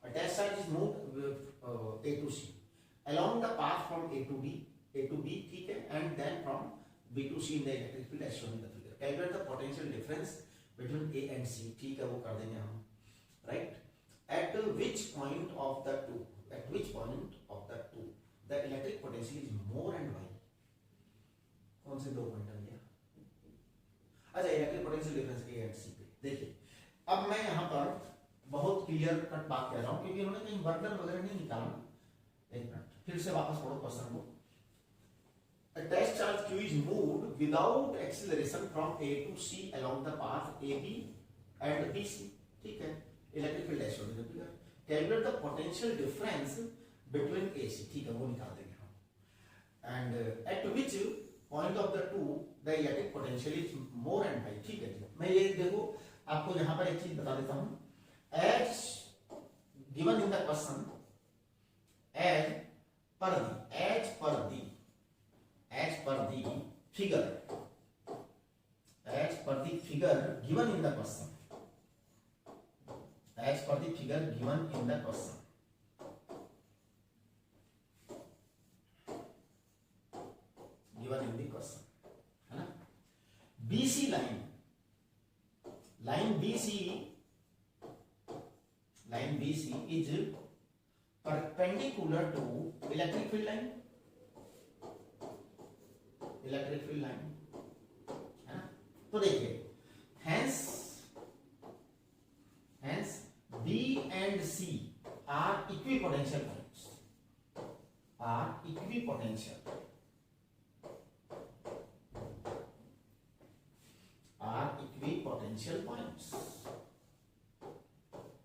a test charge is moved A to C along the path from A to B, ठीक है, and then from B to C in the electric field as shown in the figure. Calculate the potential difference between A and C, ठीक है, वो कर देंगे हम, right? At which point of the two the electric potential is more and why? कौन से दो point आ गया? अच्छा, electric potential difference A and C पे देखिए। अब मैं यहाँ पर बहुत क्लियर कट बात कह रहा हूँ, क्योंकि उन्होंने कहीं बर्तन वगैरह नहीं निकाला। एक मिनट, फिर से वापस पढ़ो क्वेश्चन को। A test charge Q is moved without acceleration from A to C along the path AB and BC, ठीक है, इलेक्ट्रिक फील्ड एस होने का। Calculate the potential difference between AC, ठीक है, वो निकाल देंगे हम। And eight which point of the two the electric potential is more and high, ठीक है जी। मैं ये देखो आपको यहाँ पर एक चीज बता देता हूँ। As given in the question, as per the figure given in the question, as per the figure given in the question, है ना। BC line BC is perpendicular to electric field line, है ना। तो देखिए, hence B and C are equipotential points,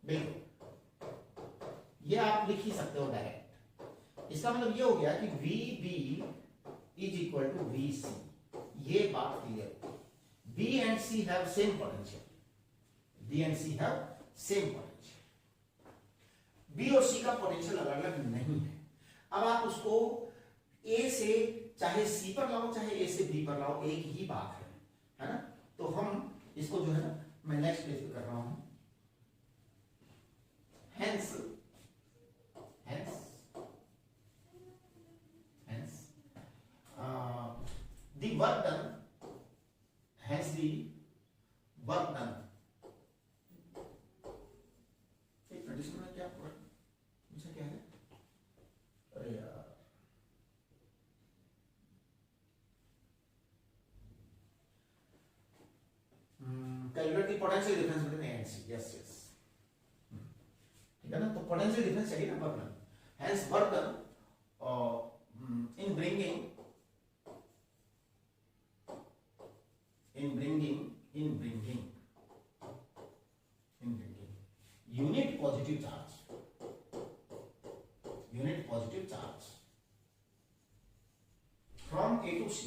बिल्कुल, ये आप लिख ही सकते हो डायरेक्ट। इसका मतलब ये हो गया कि VB इज इक्वल टू VC, ये बात क्लियर हो गई। B and C have same potential, B और C का पोटेंशियल अलग अलग नहीं है। अब आप उसको A से चाहे C पर लाओ, चाहे A से B पर लाओ, एक ही बात है ना। तो हम इसको जो है ना, मैं नेक्स्ट पेज पे कर रहा हूं। hence the work done, एक कंडीशन में क्या मुझे क्या है, अरे यार, calculate the potential difference between A and C, yes ठीक है ना। तो पोटेंशियल डिफरेंस चाहिए ना work done, hence work done in bringing unit positive charge from A to C,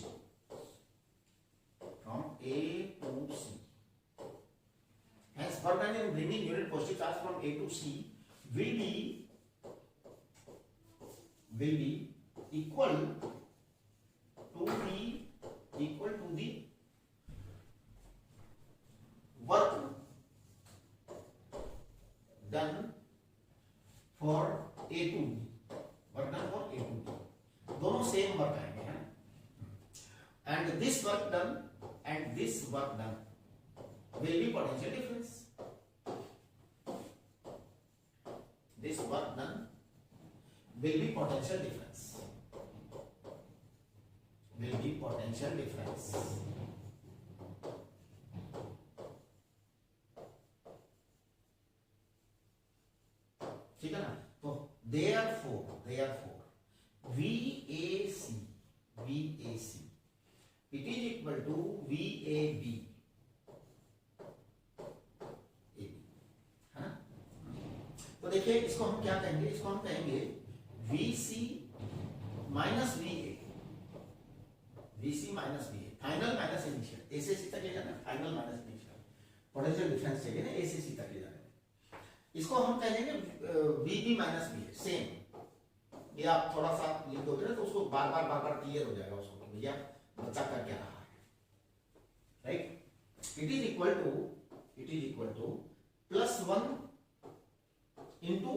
hence work done in bringing unit positive charge from A to C will be equal to the work done for A to B, work done for A to B, दोनों same work आएंगे, है ना। And this work done and this work done will be potential difference. This work done will be potential difference. Will be potential difference. ठीक है ना। तो therefore VAC it is equal to VAB, तो देखिए इसको हम क्या कहेंगे, इसको हम कहेंगे VC minus VA, VC minus VA, final minus initial, A से C तक ले जाना, final minus initial, potential difference चाहिए ना A से C तक ले जाना। इसको हम कह देंगे VB माइनस VA, सेम। ये आप थोड़ा सा लिख दोगे ना तो उसको बार बार क्लियर हो जाएगा उसको कि भैया बच्चा कर क्या रहा है, right. It is equal to +1 into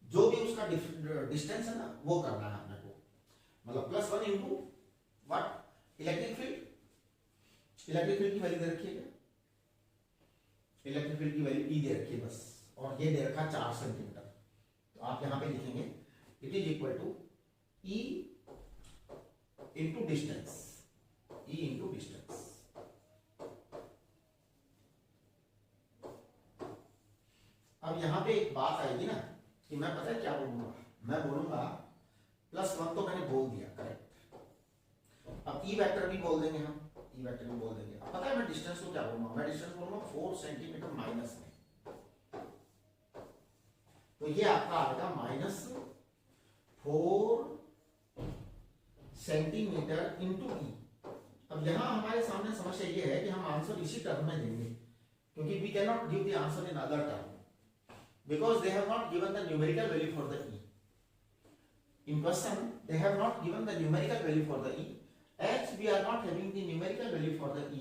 जो भी उसका डिस्टेंस है ना वो करना है अपने को, मतलब +1 इनटू व्हाट, इलेक्ट्रिक फील्ड की वैल्यू दे रखिएगा, इलेक्ट्रिक फील्ड की वैल्यू E दे रखिए बस, और ये दे रखा 4 सेंटीमीटर। तो आप यहां पे लिखेंगे it is equal to E into distance, E into distance. अब यहां पे एक बात आएगी ना कि मैं पता है क्या बोलूंगा, मैं बोलूंगा +1 तो मैंने बोल दिया, करेक्ट। अब E वेक्टर भी बोल देंगे हम, E वेक्टर भी बोल देंगे। अब पता है मैं डिस्टेंस को क्या बोलूंगा, मैं डिस्टेंस बोलूंगा 4 सेंटीमीटर माइनस में, तो ये आपका आएगा -4 सेंटीमीटर इंटू E। अब यहां हमारे सामने समस्या ये है कि हम आंसर इसी टर्म में देंगे, क्योंकि we can not give the answer in other term because they have not given the numerical value for the E. In question, they have not given the numerical value for the E. As we are not having the numerical value for the E,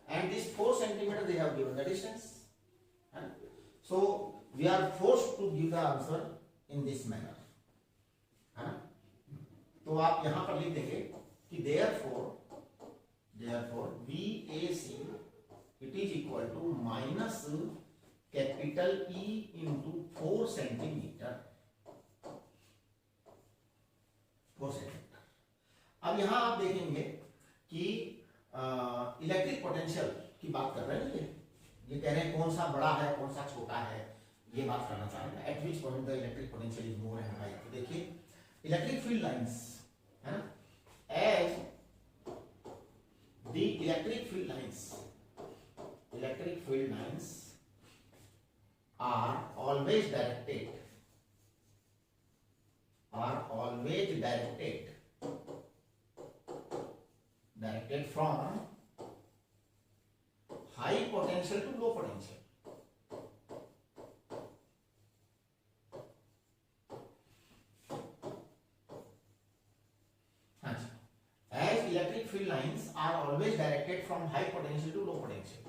and this 4 centimeter they have given the distance, and so we are forced to give the answer in this manner, है ना। तो आप यहाँ पर लिख देंगे कि therefore VAC it is equal to minus capital E into 4 centimetre, 4 centimetre. अब यहां आप देखेंगे कि इलेक्ट्रिक पोटेंशियल की बात कर रहे हैं, ये कह रहे हैं कौन सा बड़ा है कौन सा छोटा है, ये बात करना चाह रहे हैं, at which point the electric potential is more and high. तो देखिए इलेक्ट्रिक फील्ड लाइंस, है ना, as the electric field lines are always directed from high potential to low potential. As electric field lines are always directed from high potential to low potential.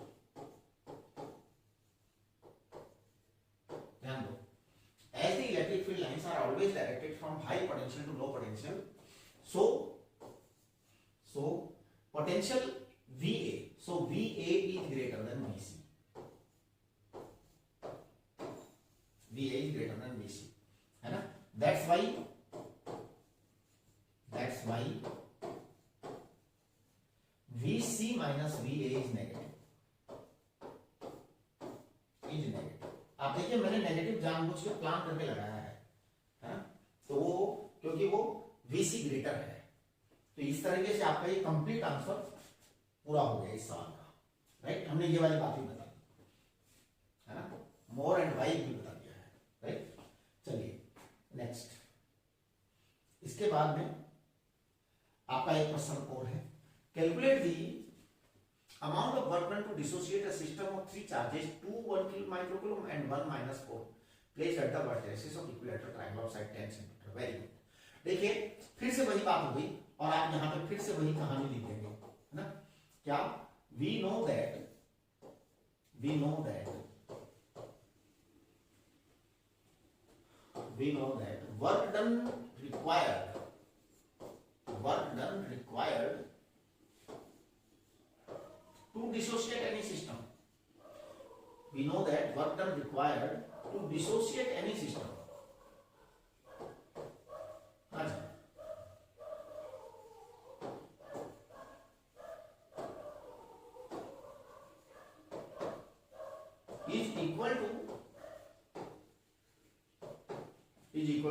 As the electric field lines are always directed from high potential to low potential, so potential VA, so VA is greater than VC. VA is greater than VC, है ना। That's why VC minus VA is negative. आप देखिए मैंने negative जानबूझ के plan करके लगाया है ना, तो वो क्योंकि वो VC ग्रेटर है, तो इस तरीके से आपका ये कंप्लीट आंसर पूरा हो गया इस सवाल का, राइट। हमने ये वाली बात भी बता दी है ना, मोर एंड वाई भी बता दिया है, राइट। चलिए नेक्स्ट, इसके बाद में आपका एक क्वेश्चन और है, calculate the amount of work done to dissociate a system of 3 charges, 2 1 microcoulomb and 1 -4 placed at the vertices of equilateral triangle of side 10 cm. Very good. देखिए फिर से वही बात हो गई और आप यहाँ पे फिर से वही कहानी लिख देंगे, है ना। क्या we know that we know that work done required to dissociate any system. We know that work done required to dissociate any system. अच्छा, is equal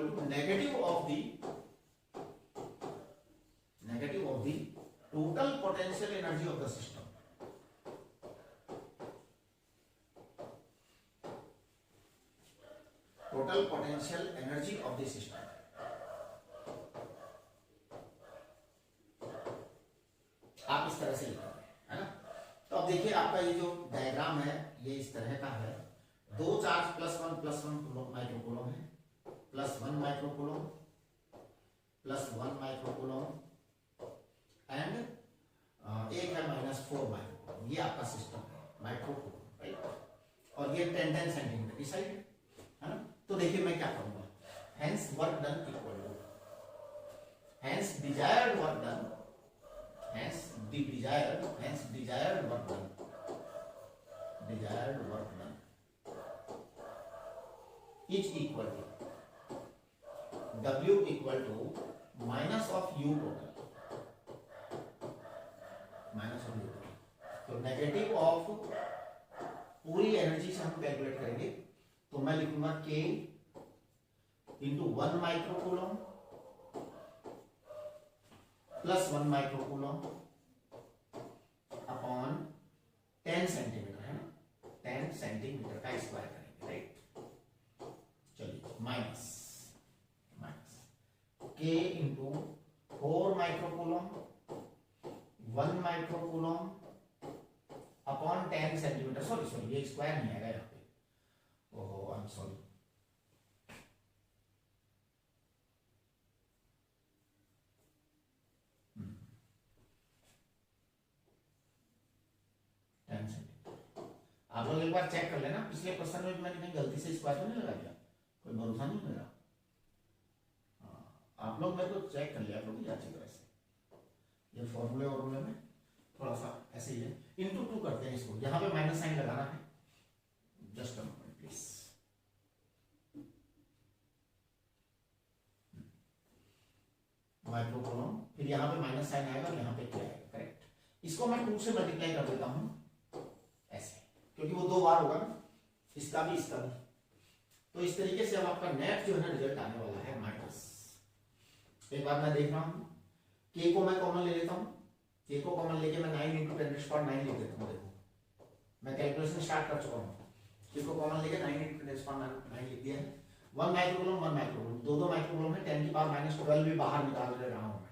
to negative of the total potential energy of the system. Total potential energy of the system. आप इस तरह से लिख रहे हैं ना। तो अब देखिए आपका ये जो डायग्राम है ये इस तरह का है। दो चार्ज +1 माइक्रोकूलम है, +1 माइक्रोकूलम, +1 माइक्रोकूलम एंड एक है -4 माइक्रोकूलम। ये आपका सिस्टम है माइक्रोकूलम, राइट। और ये 10 सेंटीमीटर की साइड है ना। तो देखिए मैं क्या करूंगा, hence work done equal to, hence desired work done, hence desired work done is equal to W equal to minus of U total, तो नेगेटिव ऑफ पूरी एनर्जी से हम कैलकुलेट करेंगे। तो मैं लिखूंगा K into 1 microcoulomb +1 microcoulomb upon 10 centimetre है ना, 10 सेंटीमीटर का स्क्वायर करेंगे, राइट। चलिए minus K into 4 microcoulomb 1 microcoulomb upon 10 centimetre. Sorry ये स्क्वायर नहीं आएगा यहाँ पे, ओहो आई एम सॉरी। आप लोग एक बार चेक कर लेना, पिछले क्वेश्चन में मैंने कहीं गलती से स्क्वायर तो नहीं लगा दिया, कोई भरोसा नहीं मेरा। आप लोग मेरे को चेक कर लिया करो अच्छी तरह से। ये फॉर्मूले में थोड़ा सा ऐसे ही है, इंटू 2 करते हैं इसको। यहाँ पे माइनस साइन लगाना है, just a moment please. Microcoulomb, फिर यहाँ पे माइनस साइन आएगा और यहाँ पे क्या आएगा, करेक्ट। इसको मैं 2 से मल्टीप्लाई कर देता हूँ ऐसे, क्योंकि वो 2 बार होगा ना, इसका भी। तो इस तरीके से अब आपका नेट जो है ना रिजल्ट आने वाला है माइनस। एक बार मैं देख रहा हूँ, K को मैं कॉमन ले लेता हूँ। K को कॉमन लेके मैं 9 × 10⁹ लिख देता हूँ। देखो मैं कैलकुलेशन स्टार्ट कर चुका हूँ। K को कॉमन लेके 9 × 10⁹ लिख दिया है। 1 माइक्रोकूलम, दो माइक्रोकूलम है। 10 की पावर -12 भी बाहर निकाल ले रहा हूँ मैं,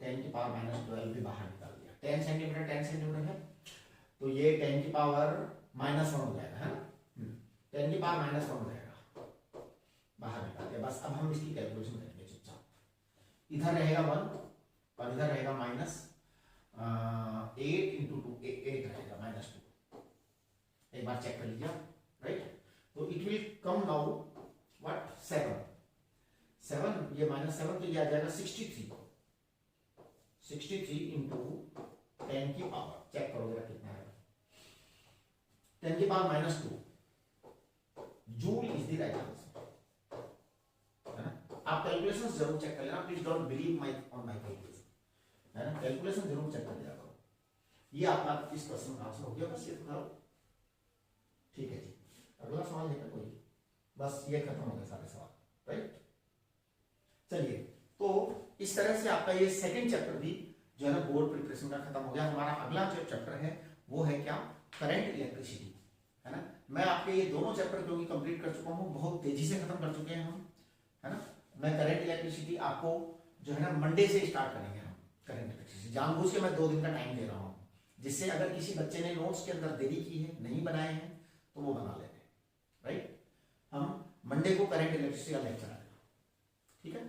10 की पावर -12 भी बाहर निकाल दिया। 10 सेंटीमीटर है, तो ये 10 की पावर -1 हो जाएगा, है ना। 10 की पावर -1 हो जाएगा, बाहर निकाल दिया। बस अब हम इसकी कैलकुलेशन करेंगे चुपचाप। इधर रहेगा 1 और इधर रहेगा -8 × 2, 8 रहेगा -2। एक बार चेक कर लीजिए, राइट। तो it will come now what 7, ये -7 तो ये आ जाएगा 63 × 10 की पावर, चेक करो जरा कितना है। 10 की power -2 joule is the right answer, है ना। आप कैलकुलेशंस जरूर चेक कर लेना, please don't believe my calculation, है ना। कैलकुलेशन जरूर चेक कर लिया करो। ये आपका इस क्वेश्चन का आंसर हो गया। बस ये तो करो, ठीक है जी। अगला सवाल है कोई? बस ये खत्म हो गया सारे सवाल, राइट। चलिए, तो इस तरह से आपका ये सेकंड चैप्टर भी जो है ना बोर्ड प्रिपरेशन का खत्म हो गया। हमारा अगला जो चैप्टर है वो है क्या, करंट इलेक्ट्रिसिटी, है ना। मैं आपके ये दोनों चैप्टर जो कि कंप्लीट कर चुका हूँ, बहुत तेजी से खत्म कर चुके हैं हम, है ना। मैं करंट इलेक्ट्रिसिटी आपको जो है ना मंडे से स्टार्ट करेंगे हम करंट इलेक्ट्रिसिटी। जानबूझ के मैं 2 दिन का टाइम दे रहा हूँ, जिससे अगर किसी बच्चे ने नोट्स के अंदर देरी की है, नहीं बनाए हैं, तो वो बना लेते हैं, राइट। हम मंडे को करंट इलेक्ट्रिसिटी का लेक्चर आएगा, ठीक है।